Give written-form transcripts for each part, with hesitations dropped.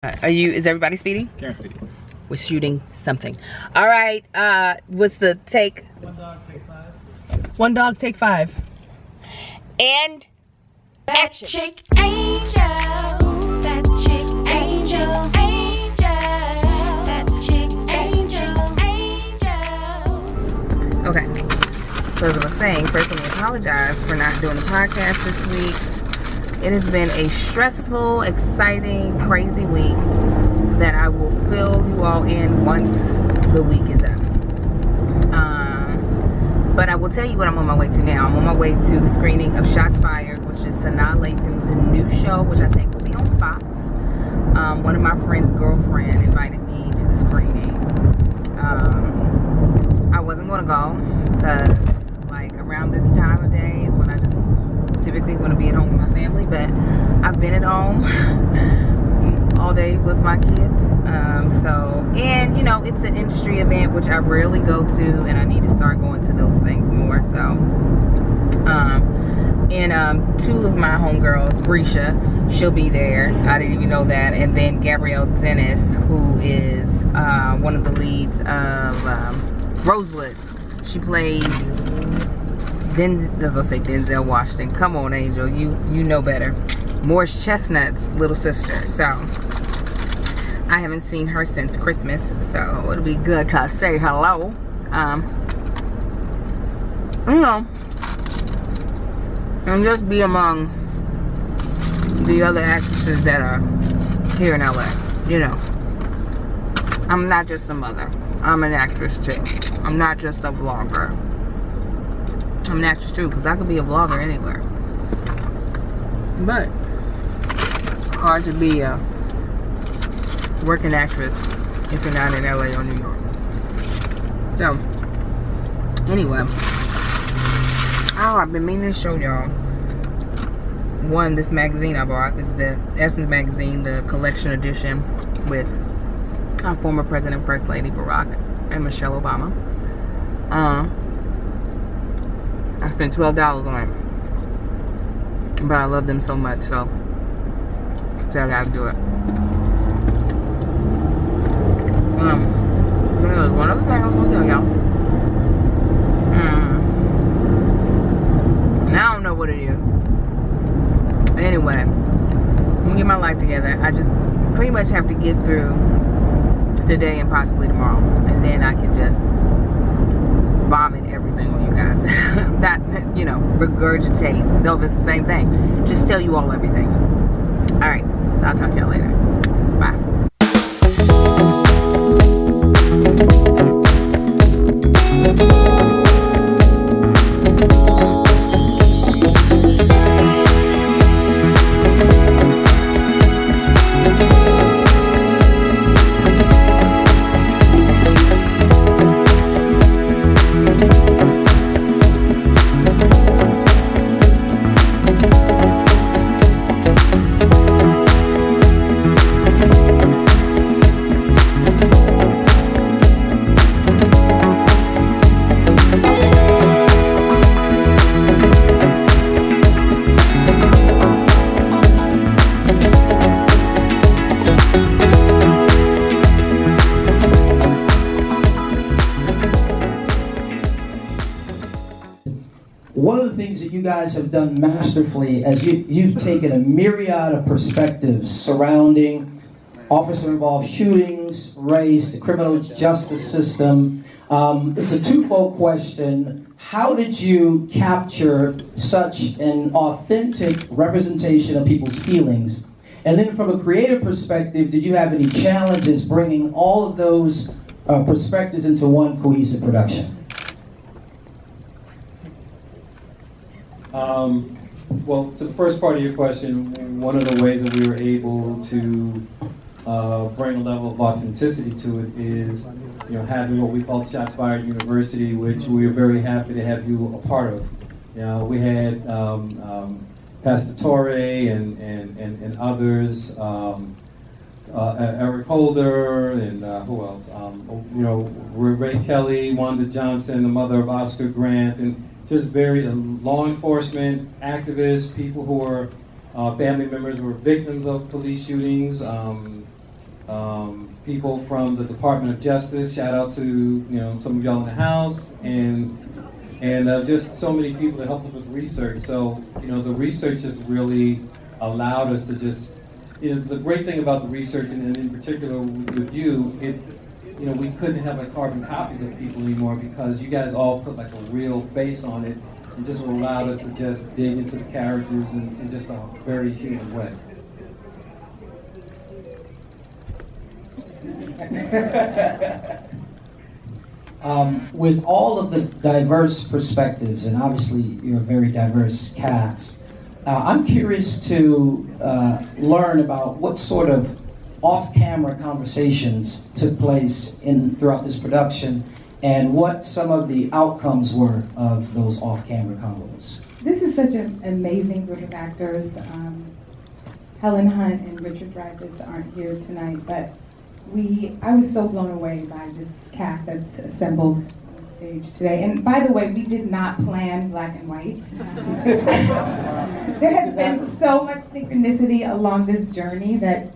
Is everybody speeding? Karen's speeding. We're shooting something. All right, what's the take? One dog, take five. One dog, take five. And That chick angel. That chick angel. That chick angel. okay. So as I was saying, first let me apologize for not doing the podcast this week. It has been a stressful, exciting, crazy week that I will fill you all in once the week is up. But I will tell you what I'm on my way to now. I'm on my way to the screening of Shots Fired, which is Sanaa Lathan's new show, which I think will be on Fox. One of my friend's girlfriend invited me to the screening. I wasn't going to go because, like, around this time of day is when I just typically want to be at home with my family, but I've been at home all day with my kids. And you know, it's an industry event which I rarely go to, and I need to start going to those things more. So, two of my homegirls, Brescia, she'll be there. I didn't even know that. And then Gabrielle Dennis, who is one of the leads of Rosewood. She plays. I was gonna say Denzel Washington. Come on, Angel, you know better. Morris Chestnut's little sister. So I haven't seen her since Christmas, so it'll be good to say hello. You know, and just be among the other actresses that are here in LA. You know, I'm not just a mother. I'm an actress too. I'm not just a vlogger. I'm an actress too, because I could be a vlogger anywhere. But hard to be a working actress if you're not in LA or New York. So, anyway. Oh, I've been meaning to show y'all. One, this magazine I bought. This is the Essence magazine, the collection edition with our former President, First Lady Barack and Michelle Obama. I spent $12 on it, but I love them so much, so I gotta do it. There's one other thing I was gonna tell y'all. I don't know what it is. Anyway, I'm gonna get my life together. I just pretty much have to get through today and possibly tomorrow, and then I can just vomit everything on you guys. That, you know, regurgitate. No, it's the same thing. Just tell you all everything. Alright, so I'll talk to y'all later. Bye. One of the things that you guys have done masterfully is you've taken a myriad of perspectives surrounding officer-involved shootings, race, the criminal justice system. It's a twofold question. How did you capture such an authentic representation of people's feelings? And then from a creative perspective, did you have any challenges bringing all of those perspectives into one cohesive production? Well, to the first part of your question, one of the ways that we were able to bring a level of authenticity to it is, you know, having what we call Shots Fired University, which we are very happy to have you a part of. You know, we had Pastor Torre and others, Eric Holder, and who else? You know, Ray Kelly, Wanda Johnson, the mother of Oscar Grant, and just very law enforcement activists, people who are family members who were victims of police shootings, people from the Department of Justice. Shout out to some of y'all in the house, and just so many people that helped us with research. So the research has really allowed us to just the great thing about the research, and in particular with you, we couldn't have like carbon copies of people anymore because you guys all put like a real face on it, and just allowed us to just dig into the characters in just a very human way. With all of the diverse perspectives, and obviously you're a very diverse cast, I'm curious to learn about what sort of off-camera conversations took place throughout this production, and what some of the outcomes were of those off-camera convos. This is such an amazing group of actors. Helen Hunt and Richard Dreyfuss aren't here tonight, but I was so blown away by this cast that's assembled on the stage today. And by the way, we did not plan black and white. There has been so much synchronicity along this journey that,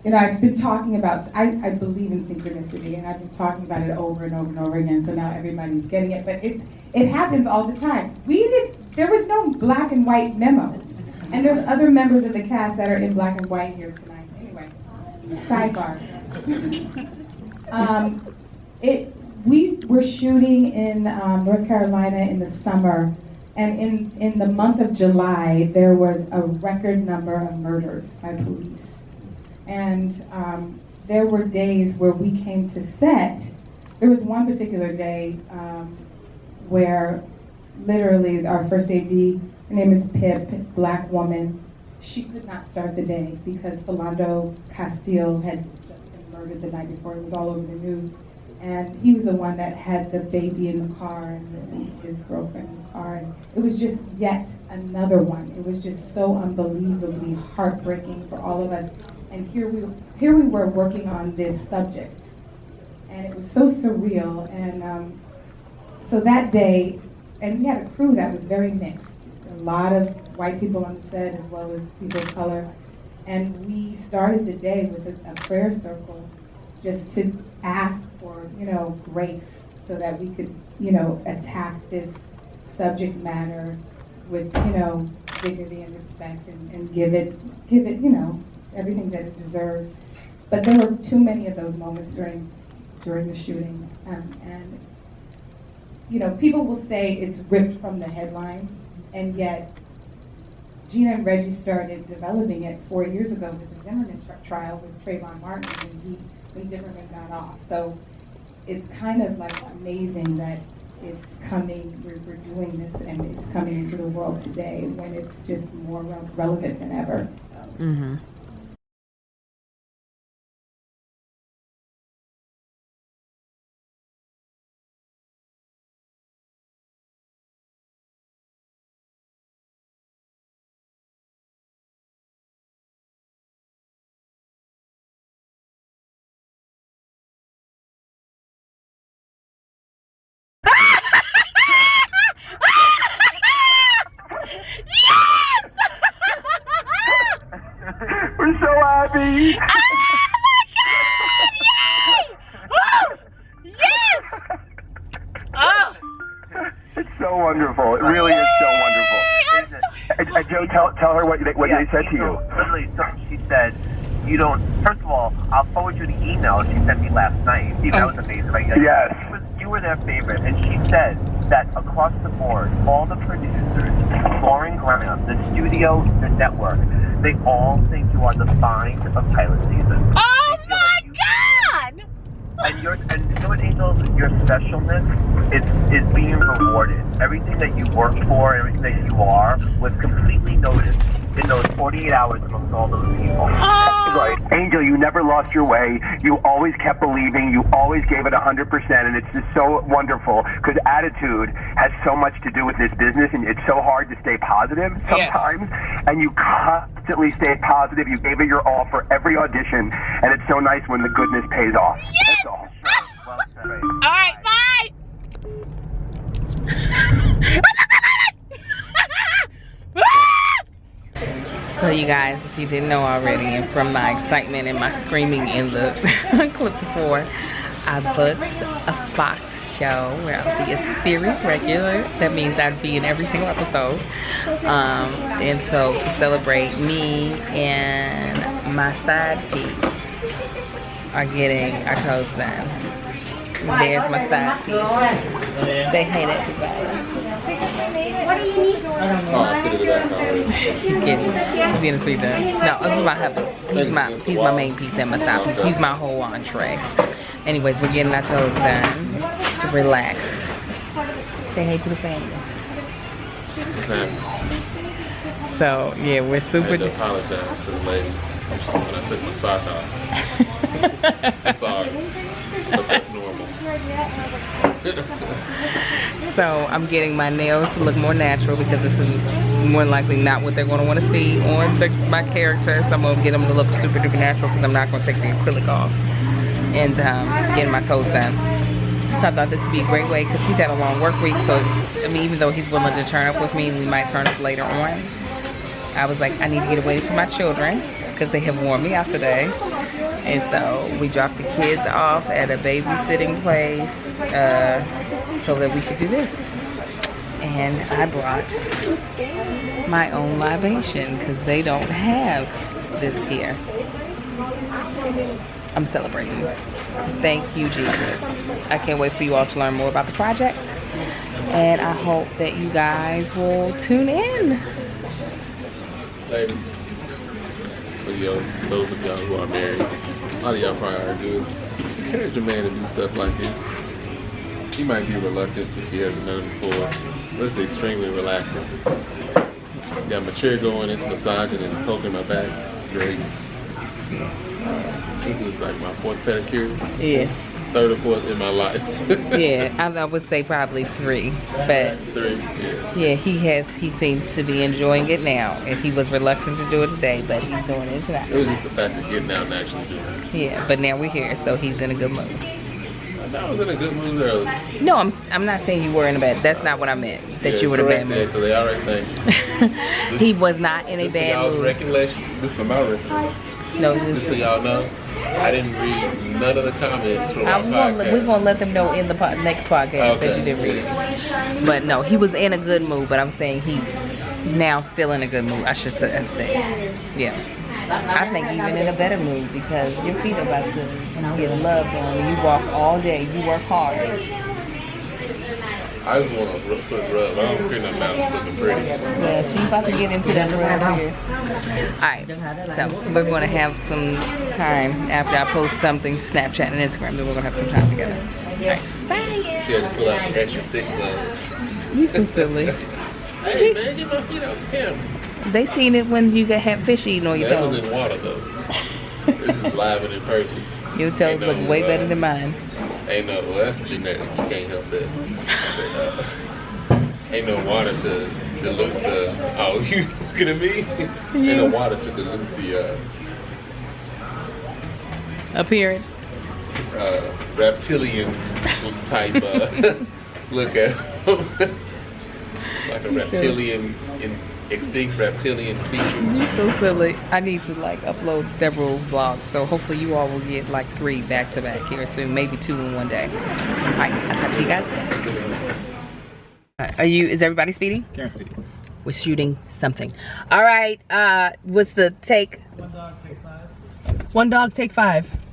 I've been talking about, I believe in synchronicity, and I've been talking about it over and over and over again, so now everybody's getting it, but it happens all the time. There was no black and white memo. And there's other members of the cast that are in black and white here tonight. Anyway, sidebar. We were shooting in North Carolina in the summer, and in the month of July, there was a record number of murders by police. And there were days where we came to set. There was one particular day where literally our first AD, her name is Pip, black woman, she could not start the day because Philando Castile had just been murdered the night before. It was all over the news. And he was the one that had the baby in the car and his girlfriend in the car. And it was just yet another one. It was just so unbelievably heartbreaking for all of us. And here we were working on this subject. And it was so surreal. And so that day, and we had a crew that was very mixed. A lot of white people on the set as well as people of color. And we started the day with a prayer circle just to ask for, grace so that we could, attack this subject matter with, dignity and respect and give it, everything that it deserves. But there were too many of those moments during the shooting. And people will say it's ripped from the headlines, and yet Gina and Reggie started developing it 4 years ago with the Zimmerman trial with Trayvon Martin when Zimmerman got off. So it's kind of like amazing that it's coming, we're doing this, and it's coming into the world today when it's just more relevant than ever. Mm-hmm. We're so happy. It's so wonderful. It really is so wonderful. Joe, tell her what they said to you. Literally, so she said, first of all, I'll forward you the email she sent me last night. See, that was amazing, right? Yes. You were their favorite, and she said that across the board, all the producers, Lauren Graham, the studio, the network, they all think you are the find of pilot season. Oh my God! And you know what, Angel? Your specialness is being rewarded. Everything that you worked for, everything that you are, was completely noticed in those 48 hours amongst all those people. Right. Angel, you never lost your way. You always kept believing. You always gave it 100%, and it's just so wonderful because attitude has so much to do with this business, and it's so hard to stay positive sometimes. Yes. And you constantly stayed positive. You gave it your all for every audition, and it's so nice when the goodness pays off. Yes! That's all. Well said. All right, bye. So So you guys, if you didn't know already, and from my excitement and my screaming in the clip before, I booked a Fox show where I'll be a series regular. That means I'd be in every single episode. And so to celebrate, me and my side piece are getting our toes done. There's my side piece. Say hey to everybody. What do you need? He's getting free done. No, this is my hubby. He's my main piece and my side piece. He's my whole entree. Anyways, we're getting our toes done to relax. Say hey to the family. So yeah, we're super. I had to apologize to the lady when I took my sock off. I'm sorry, but that's normal. So I'm getting my nails to look more natural because this is more than likely not what they're going to want to see on my character. So I'm going to get them to look super duper natural because I'm not going to take the acrylic off. And getting my toes done. So I thought this would be a great way because he's had a long work week. So I mean, even though he's willing to turn up with me, we might turn up later on. I was like, I need to get away from my children because they have worn me out today. And so we dropped the kids off at a babysitting place so that we could do this. And I brought my own libation because they don't have this here. I'm celebrating. Thank you, Jesus. I can't wait for you all to learn more about the project. And I hope that you guys will tune in. Ladies, for those of y'all who are married, a lot of y'all probably are good. Encourage your man to do stuff like this. He might be reluctant if he hasn't done it before, but it's extremely relaxing. Got my chair going, it's massaging and poking my back. Great. This is like my 4th pedicure. Yeah. 3rd or 4th in my life. Yeah, I would say probably 3. But 3, yeah, yeah. he seems to be enjoying it now. And he was reluctant to do it today, but he's doing it tonight. It was just the fact of getting out and actually doing it. Yeah, but now we're here, so he's in a good mood. I was in a good mood early. No, I'm not saying you were in a bad. That's not what I meant. That you were in a bad mood. So they already think. He was not in a bad mood. This for my recollection. No, just so y'all know, I didn't read none of the comments from our podcast. We're gonna let them know in the next podcast that you didn't read it. But no, he was in a good mood. But I'm saying he's now still in a good mood. I should have said, yeah. I think even in a better mood because your feet are about to get loved on. You walk all day. You work hard. I just want to put rub. I don't care nothing about looking pretty. Yeah, she's about to get into that rub here. Alright, so we're going to have some time after I post something, Snapchat and Instagram, then we're going to have some time together. Alright, bye! She had to pull out the extra thick gloves. You so silly. Hey man, get my feet off the camera. They seen it when you had fish eating on your toes. That was in water though. This is live and in person. Your toes look way better than mine. Ain't no, well, that's genetic. You can't help that. Ain't no water to dilute the. Oh, you looking at me? Ain't no water to dilute the appearance. Reptilian type. Look at like a reptilian, extinct reptilian features. You're so silly. I need to like upload several vlogs, so hopefully you all will get like 3 back to back here soon, maybe 2 in one day. Alright, I'll talk to you guys. Is everybody speeding? Karen's speeding. We're shooting something. Alright, what's the take? 1 dog, take 5. 1 dog, take 5.